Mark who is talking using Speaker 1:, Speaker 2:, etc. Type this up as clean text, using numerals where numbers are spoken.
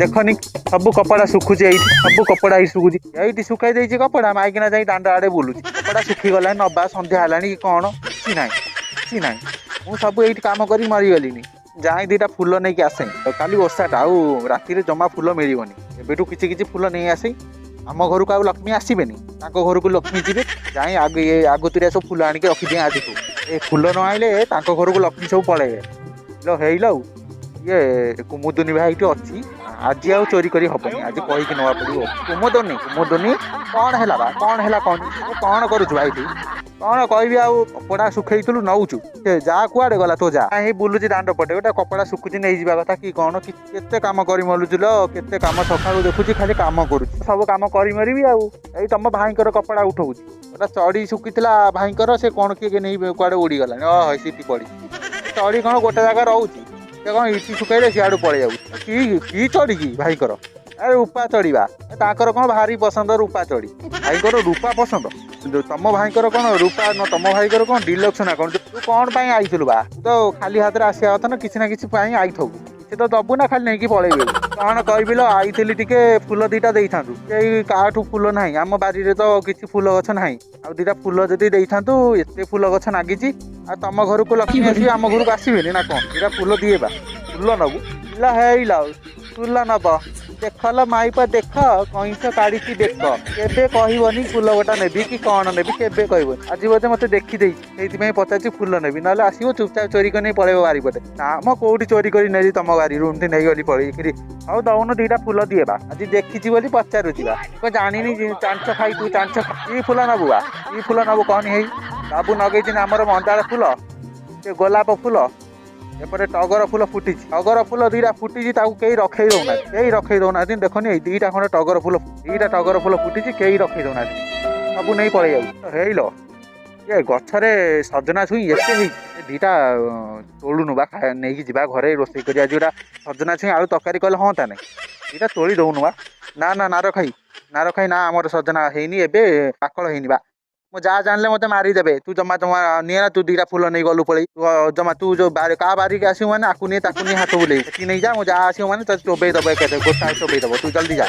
Speaker 1: देखनी सब कपड़ा सुखुची ये सब कपड़ा ही सुखुची ये सुखाई देती कपड़ा माइकिना जाई दांड आड़े बुलूची कपड़ा सुखी गला नबा संध्या है कि कौन कि ना कि ना मुझे सब ये कम कर मरीगली जाए दीटा फुल नहीं कि आसे काली ओसाटा आउ राति जमा फुल मिलनी एबेठू किसी किसी फुल नहीं आसे आम घर को लक्ष्मी आसबेनि घर को लक्ष्मी जी जाए आगे आगतुरिया सब फुल आणिक रखिदे आज ए फुल न आइले घर को लक्ष्मी सब पलैबे लो हेलो ये कुमुदुनी भाई अच्छी आज आउ चोरी करी हबनी आज कहीकि नवा पड़ो कुमुदुनी कुमुदुनी कौन है बा कौन है कौन करुचु भाई तू कौन कहबी आउ कपड़ा सुखईलु नौचु जा कुआडे गला तो जा ही बुलुची दांड पटे गोटे कपड़ा सुखुची नहीं जावा कथा कि कौन केते काम करी मलुचु लो केते काम सकाळु देखुची खाली काम करुची सब काम करी मरिबी आउ एई तम भाईकर कपड़ा उठौची गोटा चढ़ी सुखीला भाईकर से कौन किए नहीं कुआडे उड़ी गला सीटी पड़ी चढ़ी कौन गोटे जगह रोची से कौन इटी सुखाइले सियाड़ू पड़े जाऊ कि चढ़ी भाईकर अरे रूपा चढ़ा ताकर कौन भारी पसंद रूपा चढ़ी भाईकर रूपा पसंद तम भाईकर कौन रूपा न तम भाईकर कौन डिलक्स ना कौन तू कौन आईलु बा तू तो खाली हाथ में आसा कथा ना किसी आईथबू किसी तो दबू ना खाली नहीं पलैबे कौन कहबी लो आईली टिके फुल दीटा दे था काठू फुल ना आम बारी तो किसी फुल गछ ना आ दीटा फुल जदि दे था एत फुल गछ नागिची आ तम घर को लक्ष्मी आस आम घर को आसबे ना कौन दीटा फुल दिए बा फुल नबू पिला है फुल नब देखल माइपा देख कईस काढ़ी देख केबे कहबनी फुल गोटा नेबी कि कौन नेबी केबे कहबनी आज बोधे मत देखी से पचार फुल नेबी ना आसो चुपचाप चोरी कर नहीं पड़े बारीपटे ना मो कौटी चोरी कर नहीं तुम गाड़ी रूम थी नहीं गली पड़ी हौ दौन दीटा फुल दिए बा आज देखी बोली पचारुची बा जानी चांच खाई तू चांच ई फुल नबुआ ई फुल नबु कौन है बाबू नगेई आमर मंदार फुल से गोलाप फुल एपटे टगर फुल फुटी टगर फुल दीटा फुटी कई रखे दौना कई रखे दौना देखनी दीटा खंडे टगर फुल फुटी कई रखे दौना सब नहीं पड़े जाऊ ये गछरे सजना छुई एते दीटा तोलुनु बा नहीं जा घरे रोषे कर जोटा सजना छुई आलू तरकारी कले हाँ ना दीटा तोली दौनु बा ना ना रखाई ना आमर सजना है पाकल है मो जा जानले मत मारिदेवे तू जमा जमा निए ना तू दीटा फुल नहीं गलु पड़े जमा तू जो क्या बारिक आस मैंने आकु नहीं हाथ बुले नहीं जा मो जा आस मैंने चोबई दब गोटा चोबई दब तू जल्दी जा।